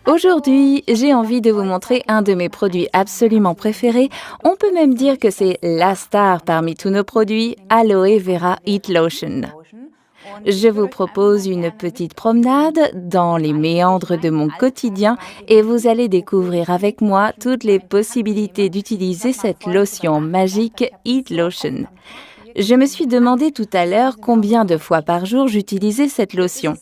Aujourd'hui, j'ai envie de vous montrer un de mes produits absolument préférés. On peut même dire que c'est la star parmi tous nos produits, Aloe Vera Heat Lotion. Je vous propose une petite promenade dans les méandres de mon quotidien et vous allez découvrir avec moi toutes les possibilités d'utiliser cette lotion magique Heat Lotion. Je me suis demandé tout à l'heure combien de fois par jour j'utilisais cette lotion.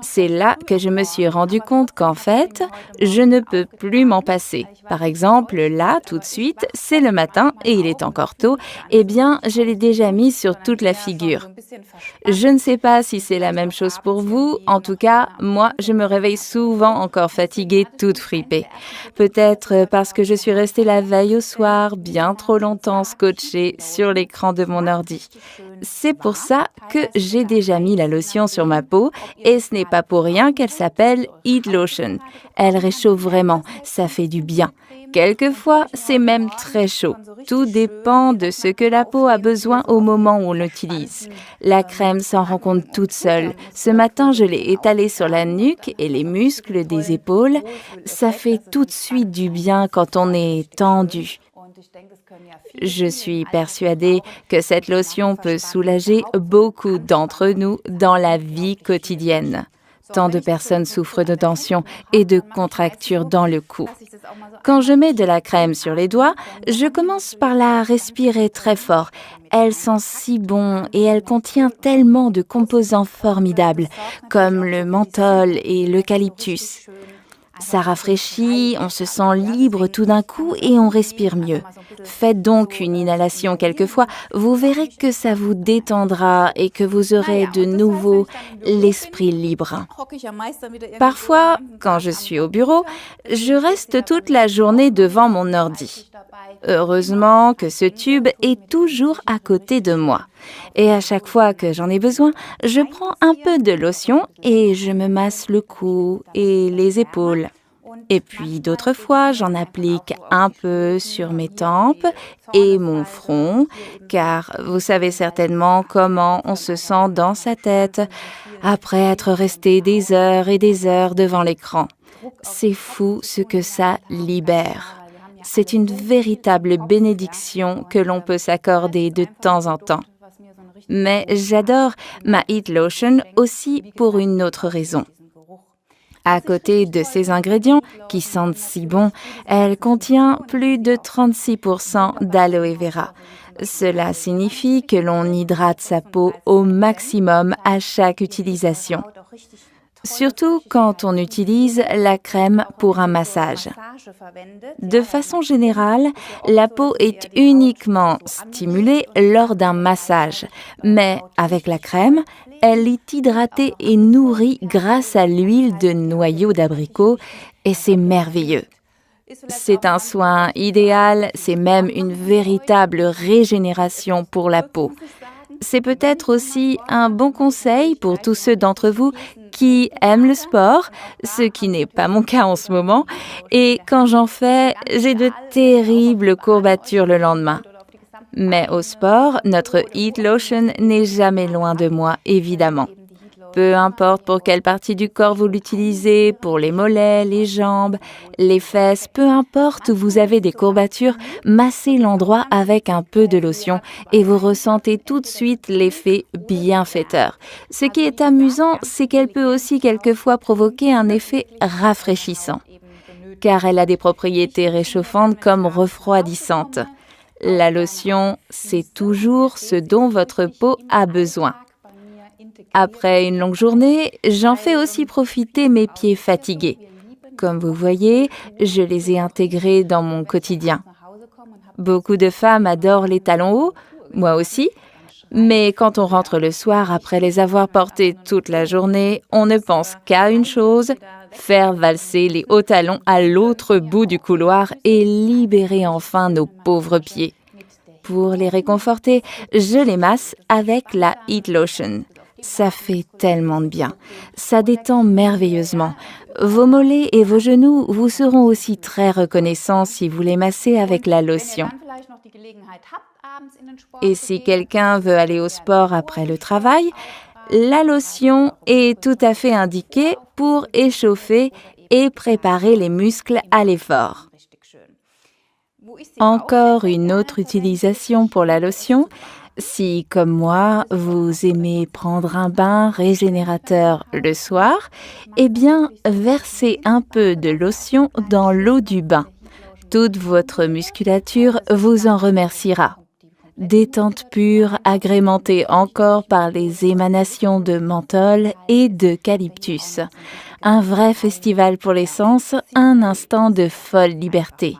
C'est là que je me suis rendu compte qu'en fait, je ne peux plus m'en passer. Par exemple, là, tout de suite, c'est le matin et il est encore tôt, eh bien, je l'ai déjà mis sur toute la figure. Je ne sais pas si c'est la même chose pour vous. En tout cas, moi, je me réveille souvent encore fatiguée, toute fripée. Peut-être parce que je suis restée la veille au soir, bien trop longtemps scotchée sur l'écran de mon ordi. C'est pour ça que j'ai déjà mis la lotion sur ma peau et ce n'est pas pour rien qu'elle s'appelle Heat Lotion. Elle réchauffe vraiment, ça fait du bien. Quelquefois, c'est même très chaud. Tout dépend de ce que la peau a besoin au moment où on l'utilise. La crème s'en rend compte toute seule. Ce matin, je l'ai étalée sur la nuque et les muscles des épaules. Ça fait tout de suite du bien quand on est tendu. Je suis persuadée que cette lotion peut soulager beaucoup d'entre nous dans la vie quotidienne. Tant de personnes souffrent de tension et de contractures dans le cou. Quand je mets de la crème sur les doigts, je commence par la respirer très fort. Elle sent si bon et elle contient tellement de composants formidables, comme le menthol et l'eucalyptus. Ça rafraîchit, on se sent libre tout d'un coup et on respire mieux. Faites donc une inhalation quelquefois, vous verrez que ça vous détendra et que vous aurez de nouveau l'esprit libre. Parfois, quand je suis au bureau, je reste toute la journée devant mon ordi. Heureusement que ce tube est toujours à côté de moi. Et à chaque fois que j'en ai besoin, je prends un peu de lotion et je me masse le cou et les épaules. Et puis d'autres fois, j'en applique un peu sur mes tempes et mon front, car vous savez certainement comment on se sent dans sa tête après être resté des heures et des heures devant l'écran. C'est fou ce que ça libère. C'est une véritable bénédiction que l'on peut s'accorder de temps en temps. Mais j'adore ma Heat Lotion aussi pour une autre raison. À côté de ces ingrédients qui sentent si bon, elle contient plus de 36% d'aloe vera. Cela signifie que l'on hydrate sa peau au maximum à chaque utilisation. Surtout quand on utilise la crème pour un massage. De façon générale, la peau est uniquement stimulée lors d'un massage, mais avec la crème, elle est hydratée et nourrie grâce à l'huile de noyau d'abricot et c'est merveilleux. C'est un soin idéal, c'est même une véritable régénération pour la peau. C'est peut-être aussi un bon conseil pour tous ceux d'entre vous qui aiment le sport, ce qui n'est pas mon cas en ce moment, et quand j'en fais, j'ai de terribles courbatures le lendemain. Mais au sport, notre Heat Lotion n'est jamais loin de moi, évidemment. Peu importe pour quelle partie du corps vous l'utilisez, pour les mollets, les jambes, les fesses, peu importe où vous avez des courbatures, massez l'endroit avec un peu de lotion et vous ressentez tout de suite l'effet bienfaiteur. Ce qui est amusant, c'est qu'elle peut aussi quelquefois provoquer un effet rafraîchissant, car elle a des propriétés réchauffantes comme refroidissantes. La lotion, c'est toujours ce dont votre peau a besoin. Après une longue journée, j'en fais aussi profiter mes pieds fatigués. Comme vous voyez, je les ai intégrés dans mon quotidien. Beaucoup de femmes adorent les talons hauts, moi aussi, mais quand on rentre le soir après les avoir portés toute la journée, on ne pense qu'à une chose, faire valser les hauts talons à l'autre bout du couloir et libérer enfin nos pauvres pieds. Pour les réconforter, je les masse avec la Heat Lotion. Ça fait tellement de bien. Ça détend merveilleusement. Vos mollets et vos genoux vous seront aussi très reconnaissants si vous les massez avec la lotion. Et si quelqu'un veut aller au sport après le travail, la lotion est tout à fait indiquée pour échauffer et préparer les muscles à l'effort. Encore une autre utilisation pour la lotion. Si, comme moi, vous aimez prendre un bain régénérateur le soir, eh bien, versez un peu de lotion dans l'eau du bain. Toute votre musculature vous en remerciera. Détente pure agrémentée encore par les émanations de menthol et d'eucalyptus. Un vrai festival pour les sens, un instant de folle liberté.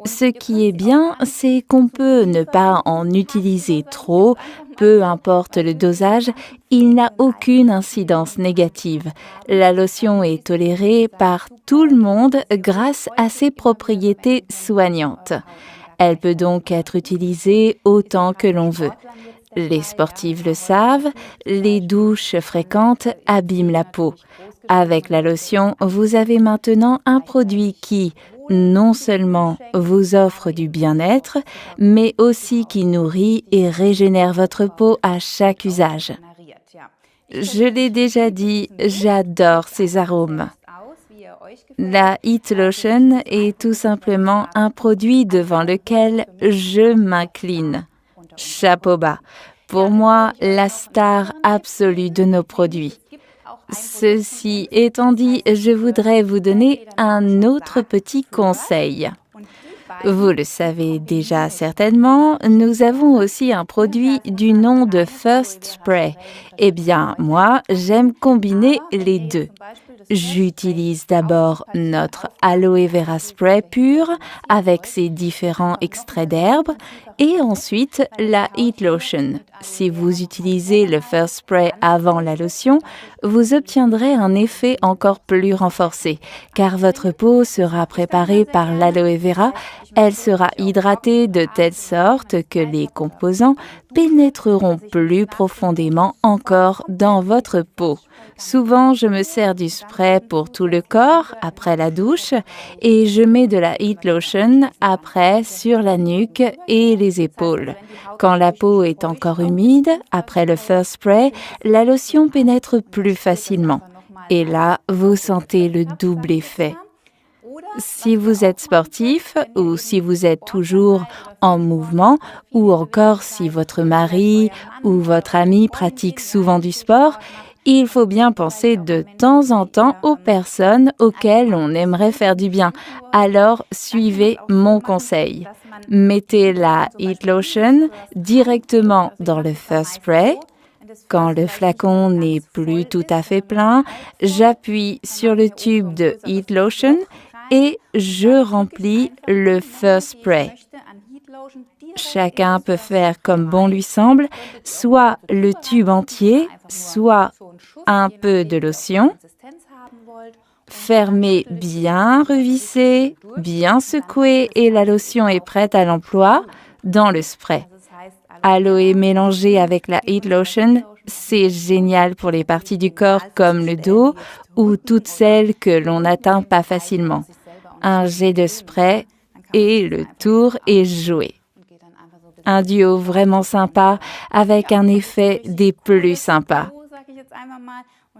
Ce qui est bien, c'est qu'on peut ne pas en utiliser trop, peu importe le dosage, il n'a aucune incidence négative. La lotion est tolérée par tout le monde grâce à ses propriétés soignantes. Elle peut donc être utilisée autant que l'on veut. Les sportifs le savent, les douches fréquentes abîment la peau. Avec la lotion, vous avez maintenant un produit qui, non seulement vous offre du bien-être, mais aussi qui nourrit et régénère votre peau à chaque usage. Je l'ai déjà dit, j'adore ces arômes. La Heat Lotion est tout simplement un produit devant lequel je m'incline. Chapeau bas. Pour moi, la star absolue de nos produits. Ceci étant dit, je voudrais vous donner un autre petit conseil. Vous le savez déjà certainement, nous avons aussi un produit du nom de First Spray. Eh bien, moi, j'aime combiner les deux. J'utilise d'abord notre Aloe Vera Spray pur avec ses différents extraits d'herbes et ensuite la Heat Lotion. Si vous utilisez le First Spray avant la lotion, vous obtiendrez un effet encore plus renforcé car votre peau sera préparée par l'Aloe Vera. Elle sera hydratée de telle sorte que les composants pénétreront plus profondément encore dans votre peau. Souvent, je me sers du spray pour tout le corps après la douche et je mets de la Heat Lotion après sur la nuque et les épaules. Quand la peau est encore humide, après le First Spray, la lotion pénètre plus facilement. Et là, vous sentez le double effet. Si vous êtes sportif ou si vous êtes toujours en mouvement ou encore si votre mari ou votre ami pratique souvent du sport, il faut bien penser de temps en temps aux personnes auxquelles on aimerait faire du bien. Alors, suivez mon conseil. Mettez la Heat Lotion directement dans le First Spray. Quand le flacon n'est plus tout à fait plein, j'appuie sur le tube de Heat Lotion et je remplis le First Spray. Chacun peut faire comme bon lui semble, soit le tube entier, soit un peu de lotion. Fermez bien revissez, bien secouez et la lotion est prête à l'emploi dans le spray. Aloe mélangé avec la Heat Lotion, c'est génial pour les parties du corps comme le dos ou toutes celles que l'on n'atteint pas facilement. Un jet de spray et le tour est joué. Un duo vraiment sympa avec un effet des plus sympas.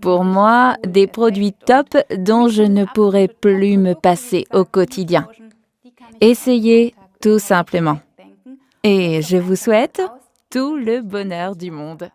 Pour moi, des produits top dont je ne pourrais plus me passer au quotidien. Essayez tout simplement. Et je vous souhaite tout le bonheur du monde.